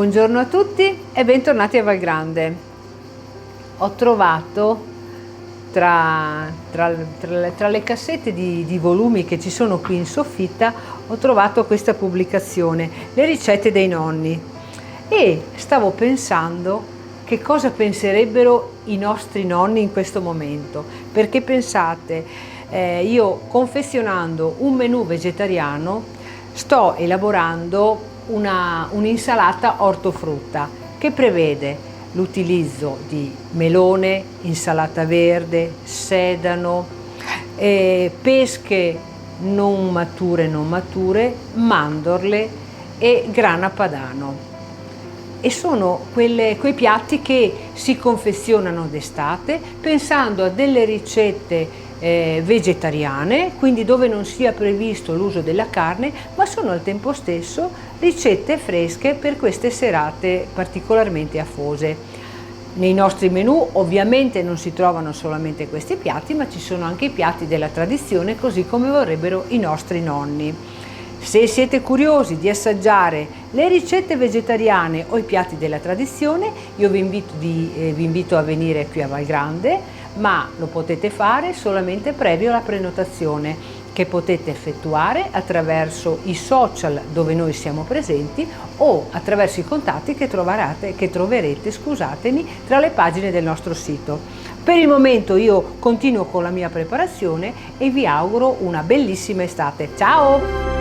Buongiorno a tutti e bentornati a Valgrande. Ho trovato tra le cassette di volumi che ci sono qui in soffitta, ho trovato questa pubblicazione, Le ricette dei nonni, e stavo pensando che cosa penserebbero i nostri nonni in questo momento, perché pensate, io confezionando un menù vegetariano sto elaborando un'insalata ortofrutta che prevede l'utilizzo di melone, insalata verde, sedano, pesche non mature, mandorle e grana padano. E sono quei piatti che si confezionano d'estate pensando a delle ricette vegetariane, quindi dove non sia previsto l'uso della carne, ma sono al tempo stesso ricette fresche per queste serate particolarmente afose. Nei nostri menù ovviamente non si trovano solamente questi piatti, ma ci sono anche i piatti della tradizione, così come vorrebbero i nostri nonni. Se siete curiosi di assaggiare le ricette vegetariane o i piatti della tradizione, io vi invito a venire qui a Valgrande, ma lo potete fare solamente previo alla prenotazione, che potete effettuare attraverso i social dove noi siamo presenti o attraverso i contatti che troverete, tra le pagine del nostro sito. Per il momento io continuo con la mia preparazione e vi auguro una bellissima estate. Ciao!